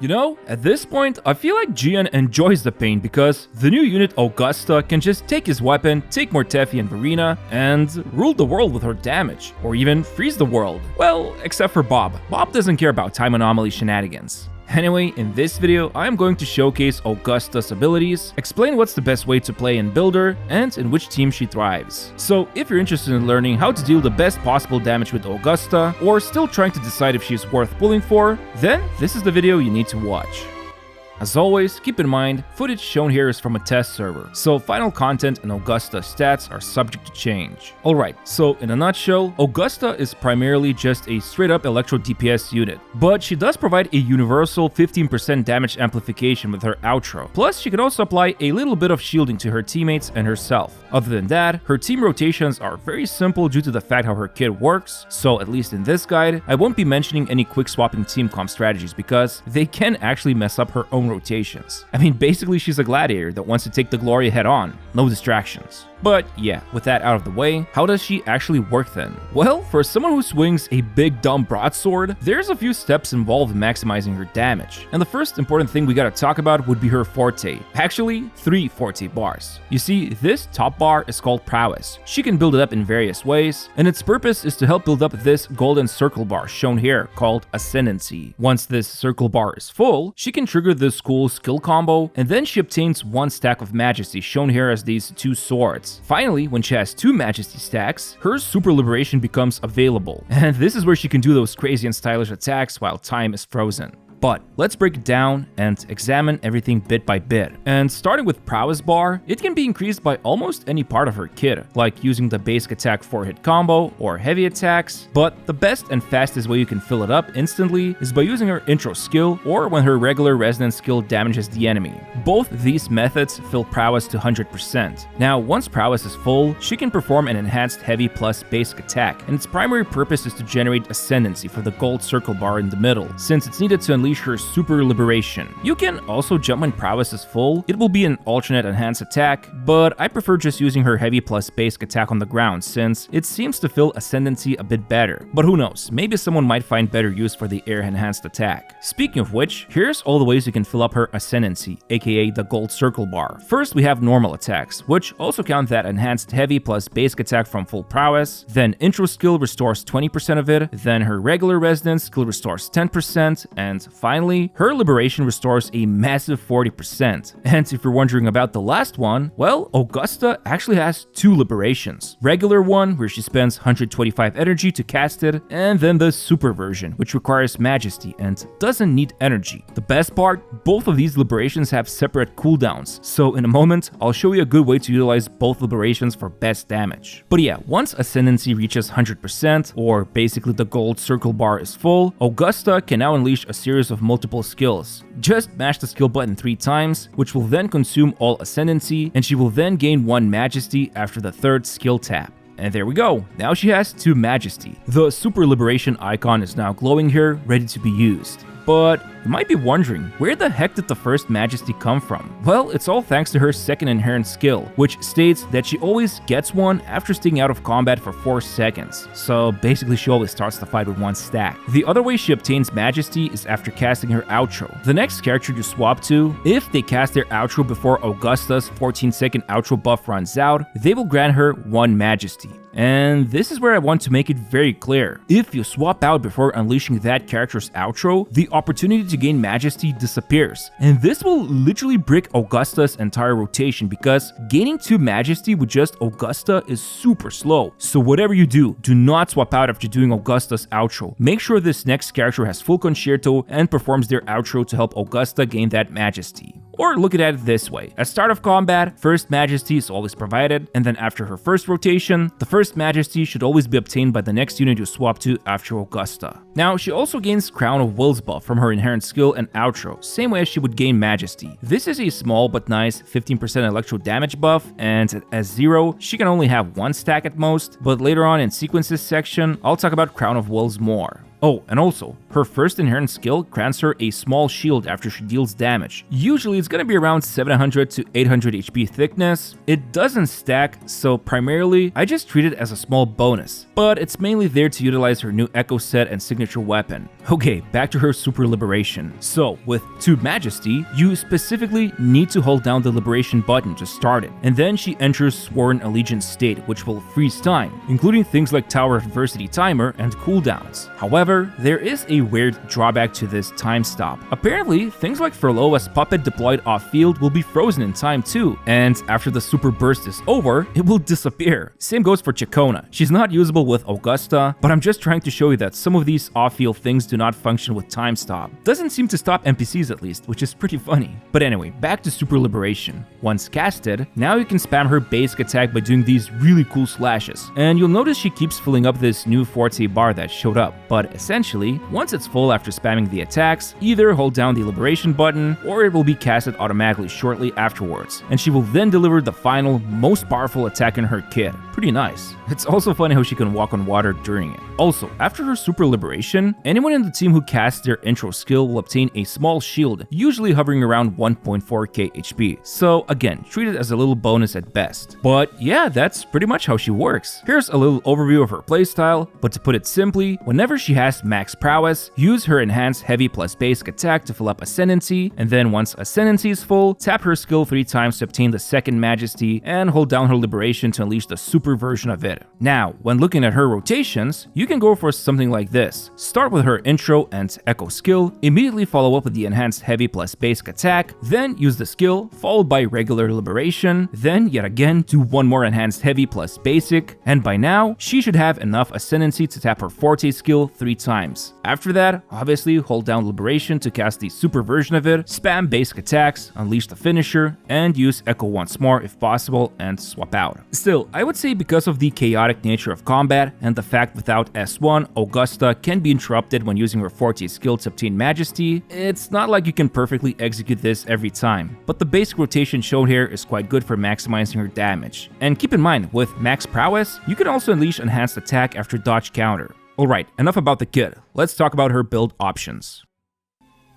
You know, at this point, I feel like Gian enjoys the pain because the new unit Augusta can just take his weapon, take more Tefi and Verena, and rule the world with her damage, or even freeze the world. Well, except for Bob. Bob doesn't care about time anomaly shenanigans. Anyway, in this video, I am going to showcase Augusta's abilities, explain what's the best way to play and build her, and in which team she thrives. So if you're interested in learning how to deal the best possible damage with Augusta, or still trying to decide if she's worth pulling for, then this is the video you need to watch. As always, keep in mind, footage shown here is from a test server, so final content and Augusta stats are subject to change. Alright, so in a nutshell, Augusta is primarily just a straight up Electro DPS unit, but she does provide a universal 15% damage amplification with her outro. Plus, she can also apply a little bit of shielding to her teammates and herself. Other than that, her team rotations are very simple due to the fact how her kit works, so at least in this guide, I won't be mentioning any quick swapping team comp strategies because they can actually mess up her own rotations. I mean, basically she's a gladiator that wants to take the glory head on, no distractions. But yeah, with that out of the way, how does she actually work then? Well, for someone who swings a big dumb broadsword, there's a few steps involved in maximizing her damage. And the first important thing we gotta talk about would be her forte. Actually, 3 forte bars. You see, this top bar is called prowess. She can build it up in various ways, and its purpose is to help build up this golden circle bar shown here called ascendancy. Once this circle bar is full, she can trigger this cool skill combo, and then she obtains 1 stack of majesty shown here as these 2 swords. Finally, when she has 2 majesty stacks, her super liberation becomes available, and this is where she can do those crazy and stylish attacks while time is frozen. But let's break it down and examine everything bit by bit. And starting with prowess bar, it can be increased by almost any part of her kit, like using the basic attack 4-hit combo or heavy attacks, but the best and fastest way you can fill it up instantly is by using her intro skill or when her regular resonance skill damages the enemy. Both these methods fill prowess to 100%. Now, once prowess is full, she can perform an enhanced heavy plus basic attack, and its primary purpose is to generate ascendancy for the gold circle bar in the middle, since it's needed to unleash her super liberation. You can also jump when prowess is full. It will be an alternate enhanced attack, but I prefer just using her heavy plus basic attack on the ground since it seems to fill ascendancy a bit better. But who knows, maybe someone might find better use for the air enhanced attack. Speaking of which, here's all the ways you can fill up her ascendancy, aka the gold circle bar. First, we have normal attacks, which also count that enhanced heavy plus basic attack from full prowess, then intro skill restores 20% of it, then her regular resonance skill restores 10%, and finally, her liberation restores a massive 40%. And if you're wondering about the last one, well, Augusta actually has 2 liberations. Regular one, where she spends 125 energy to cast it, and then the super version, which requires majesty and doesn't need energy. The best part, both of these liberations have separate cooldowns, so in a moment, I'll show you a good way to utilize both liberations for best damage. But yeah, once ascendancy reaches 100%, or basically the gold circle bar is full, Augusta can now unleash a series of multiple skills. Just mash the skill button 3 times, which will then consume all ascendancy, and she will then gain 1 majesty after the 3rd skill tap. And there we go, now she has 2 majesty. The super liberation icon is now glowing here, ready to be used. But you might be wondering, where the heck did the first majesty come from? Well, it's all thanks to her second inherent skill, which states that she always gets 1 after staying out of combat for 4 seconds. So basically she always starts the fight with 1 stack. The other way she obtains majesty is after casting her outro. The next character you swap to, if they cast their outro before Augusta's 14-second outro buff runs out, they will grant her 1 majesty. And this is where I want to make it very clear. If you swap out before unleashing that character's outro, the opportunity to gain majesty disappears. And this will literally break Augusta's entire rotation because gaining 2 majesty with just Augusta is super slow. So whatever you do, do not swap out after doing Augusta's outro. Make sure this next character has full concerto and performs their outro to help Augusta gain that majesty. Or look at it this way. At start of combat, first majesty is always provided, and then after her first rotation, the first majesty should always be obtained by the next unit you swap to after Augusta. Now, she also gains Crown of Will's buff from her inherent skill and outro, same way as she would gain majesty. This is a small but nice 15% electro damage buff, and at S0, she can only have 1 stack at most, but later on in sequences section, I'll talk about Crown of Will's more. Oh, and also, her first inherent skill grants her a small shield after she deals damage. Usually it's gonna be around 700 to 800 HP thickness. It doesn't stack, so primarily I just treat it as a small bonus, but it's mainly there to utilize her new Echo set and signature weapon. Okay, back to her super liberation. So, with 2 Majesty, you specifically need to hold down the liberation button to start it, and then she enters Sworn Allegiance state, which will freeze time, including things like Tower of Adversity timer and cooldowns. However, there is a weird drawback to this time stop. Apparently, things like Furloa's puppet deployed off-field will be frozen in time too, and after the super burst is over, it will disappear. Same goes for Chacona. She's not usable with Augusta, but I'm just trying to show you that some of these off-field things do not function with time stop. Doesn't seem to stop NPCs at least, which is pretty funny. But anyway, back to Super Liberation. Once casted, now you can spam her basic attack by doing these really cool slashes, and you'll notice she keeps filling up this new Forte bar that showed up. But essentially, once it's full after spamming the attacks, either hold down the Liberation button, or it will be casted automatically shortly afterwards, and she will then deliver the final, most powerful attack in her kit. Pretty nice. It's also funny how she can walk on water during it. Also, after her Super Liberation, anyone in the team who casts their intro skill will obtain a small shield, usually hovering around 1.4k HP. So again, treat it as a little bonus at best. But yeah, that's pretty much how she works. Here's a little overview of her playstyle, but to put it simply, whenever she has max prowess, use her enhanced heavy plus basic attack to fill up Ascendancy, and then once Ascendancy is full, tap her skill 3 times to obtain the second Majesty, and hold down her Liberation to unleash the super version of it. Now, when looking at her rotations, you can go for something like this. Start with her intro and echo skill, immediately follow up with the enhanced heavy plus basic attack, then use the skill, followed by regular liberation, then yet again do one more enhanced heavy plus basic, and by now, she should have enough Ascendancy to tap her Forte skill 3 times. After that, obviously hold down liberation to cast the super version of it, spam basic attacks, unleash the finisher, and use echo once more if possible and swap out. Still, I would say because of the chaotic nature of combat and the fact without S1, Augusta can be interrupted when using her Forte skill to obtain Majesty, it's not like you can perfectly execute this every time, but the basic rotation shown here is quite good for maximizing her damage. And keep in mind, with max prowess, you can also unleash enhanced attack after dodge counter. Alright, enough about the kit, let's talk about her build options.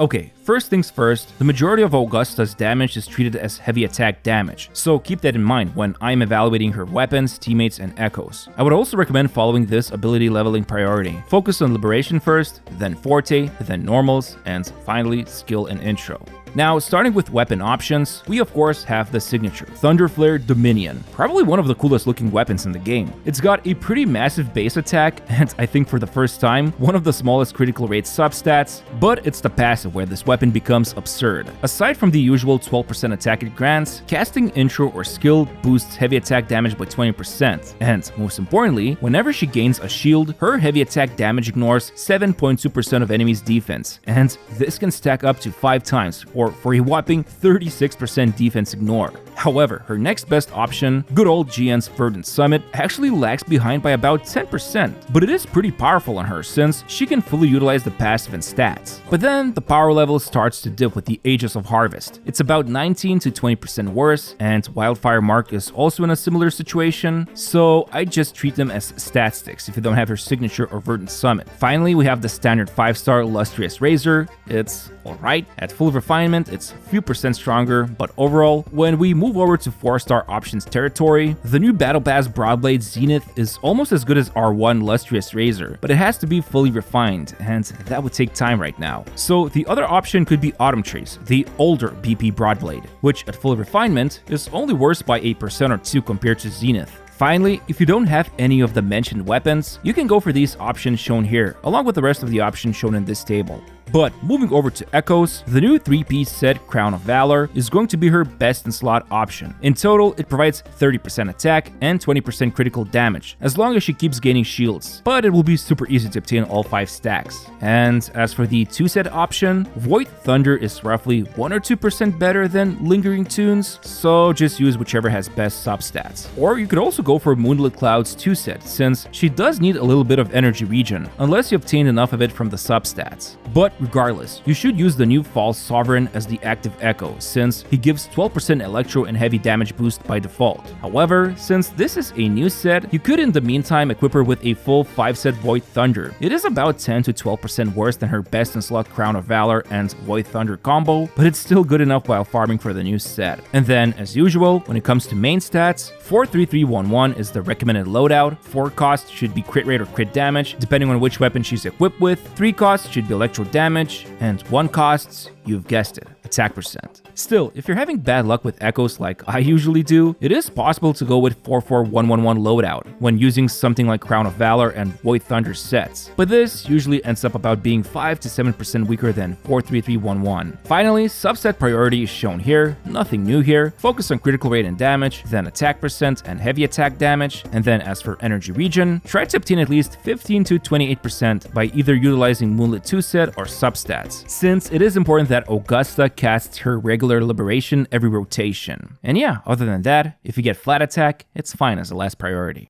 Okay, first things first, the majority of Augusta's damage is treated as heavy attack damage, so keep that in mind when I'm evaluating her weapons, teammates, and echoes. I would also recommend following this ability leveling priority. Focus on Liberation first, then Forte, then Normals, and finally Skill and Intro. Now, starting with weapon options, we of course have the signature, Thunderflare Dominion, probably one of the coolest looking weapons in the game. It's got a pretty massive base attack, and I think for the first time, one of the smallest critical rate substats, but it's the passive where this weapon becomes absurd. Aside from the usual 12% attack it grants, casting intro or skill boosts heavy attack damage by 20%, and most importantly, whenever she gains a shield, her heavy attack damage ignores 7.2% of enemies' defense, and this can stack up to 5 times, or for a whopping 36% defense ignore. However, her next best option, good old GN's Verdant Summit, actually lags behind by about 10%, but it is pretty powerful on her since she can fully utilize the passive and stats. But then the power level starts to dip with the Aegis of Harvest. It's about 19 to 20% worse, and Wildfire Mark is also in a similar situation, so I just treat them as stat sticks if you don't have her signature or Verdant Summit. Finally, we have the standard 5-star Illustrious Razor. It's alright. At full refinement, it's a few percent stronger, but overall, when we move over to 4-star options territory, the new Battle Pass Broadblade Zenith is almost as good as R1 Illustrious Razor, but it has to be fully refined, and that would take time right now. So the other option could be Autumn Trace, the older BP Broadblade, which at full refinement is only worse by a percent or 2 compared to Zenith. Finally, if you don't have any of the mentioned weapons, you can go for these options shown here, along with the rest of the options shown in this table. But moving over to Echoes, the new 3-piece set Crown of Valor is going to be her best in slot option. In total, it provides 30% attack and 20% critical damage, as long as she keeps gaining shields, but it will be super easy to obtain all 5 stacks. And as for the 2-set option, Void Thunder is roughly 1 or 2% better than Lingering Tunes, so just use whichever has best substats. Or you could also go for Moonlit Clouds 2-set, since she does need a little bit of energy regen, unless you obtain enough of it from the substats. But Regardless, you should use the new False Sovereign as the active Echo, since he gives 12% Electro and heavy damage boost by default. However, since this is a new set, you could in the meantime equip her with a full 5-set Void Thunder. It is about 10 to 12% worse than her best in slot Crown of Valor and Void Thunder combo, but it's still good enough while farming for the new set. And then, as usual, when it comes to main stats, 4-3-3-1-1 is the recommended loadout. 4 costs should be crit rate or crit damage, depending on which weapon she's equipped with. 3 costs should be electro damage, and 1 costs, you've guessed it, attack percent. Still, if you're having bad luck with echoes like I usually do, it is possible to go with 4-4-1-1-1 loadout when using something like Crown of Valor and Void Thunder sets, but this usually ends up about being 5 to 7% weaker than 4-3-3-1-1. Finally, subset priority is shown here, nothing new here. Focus on critical rate and damage, then attack percent and heavy attack damage, and then as for energy regen, try to obtain at least 15 to 28% by either utilizing Moonlit 2 set or substats, since it is important that Augusta casts her regular liberation every rotation. And yeah, other than that, if you get flat attack, it's fine as a last priority.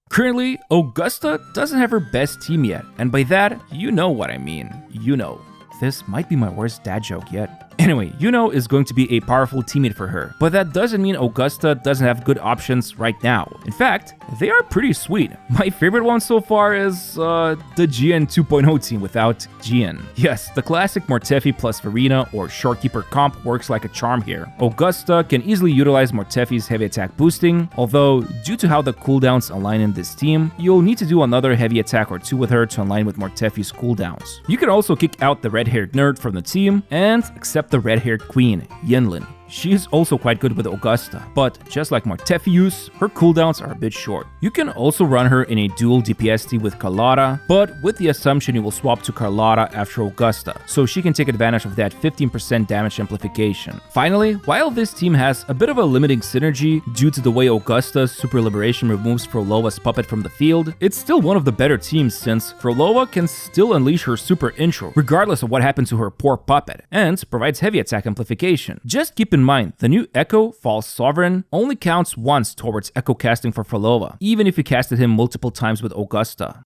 Currently, Augusta doesn't have her best team yet, and by that, you know what I mean. You know. This might be my worst dad joke yet. Anyway, Yuno is going to be a powerful teammate for her, but that doesn't mean Augusta doesn't have good options right now. In fact, they are pretty sweet. My favorite one so far is the GN 2.0 team without GN. Yes, the classic Mortefi plus Verena or Shorekeeper comp works like a charm here. Augusta can easily utilize Mortefi's heavy attack boosting, although due to how the cooldowns align in this team, you'll need to do another heavy attack or 2 with her to align with Mortefi's cooldowns. You can also kick out the red-haired nerd from the team and accept the red-haired queen, Yinlin. She is also quite good with Augusta, but just like Mortefius, her cooldowns are a bit short. You can also run her in a dual DPST with Carlotta, but with the assumption you will swap to Carlotta after Augusta, so she can take advantage of that 15% damage amplification. Finally, while this team has a bit of a limiting synergy due to the way Augusta's Super Liberation removes Froloa's puppet from the field, it's still one of the better teams since Froloa can still unleash her super intro, regardless of what happened to her poor puppet, and provides heavy attack amplification. Just keep in mind, the new Echo, False Sovereign, only counts once towards Echo casting for Frolova, even if you casted him multiple times with Augusta.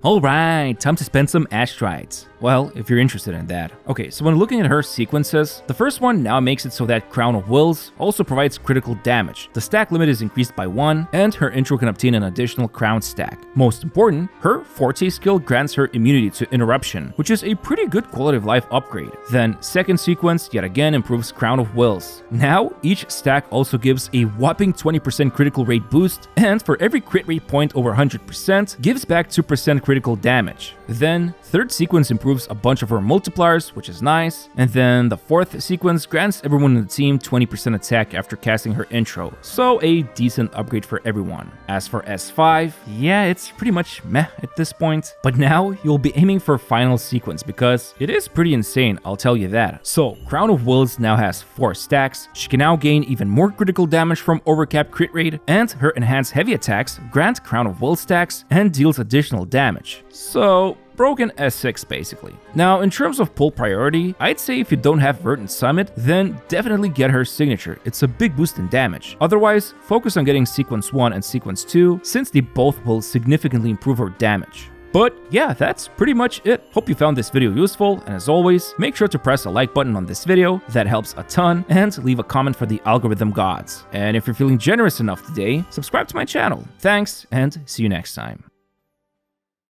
Alright, time to spend some Ashtrites. Well, if you're interested in that. Okay, so when looking at her sequences, the first one now makes it so that Crown of Wills also provides critical damage. The stack limit is increased by 1, and her intro can obtain an additional crown stack. Most important, her Forte skill grants her immunity to interruption, which is a pretty good quality of life upgrade. Then, second sequence yet again improves Crown of Wills. Now, each stack also gives a whopping 20% critical rate boost, and for every crit rate point over 100%, gives back 2% critical damage. Then, third sequence improves a bunch of her multipliers, which is nice, and then the fourth sequence grants everyone in the team 20% attack after casting her intro, so a decent upgrade for everyone. As for S5, yeah, it's pretty much meh at this point, but now you'll be aiming for final sequence because it is pretty insane, I'll tell you that. So, Crown of Wills now has 4 stacks, she can now gain even more critical damage from overcapped crit rate, and her enhanced heavy attacks grant Crown of Wills stacks and deals additional damage. So, broken S6 basically. Now, in terms of pull priority, I'd say if you don't have Verdant Summit, then definitely get her signature. It's a big boost in damage. Otherwise, focus on getting Sequence 1 and Sequence 2, since they both will significantly improve her damage. But yeah, that's pretty much it. Hope you found this video useful, and as always, make sure to press the like button on this video, that helps a ton, and leave a comment for the algorithm gods. And if you're feeling generous enough today, subscribe to my channel. Thanks, and see you next time.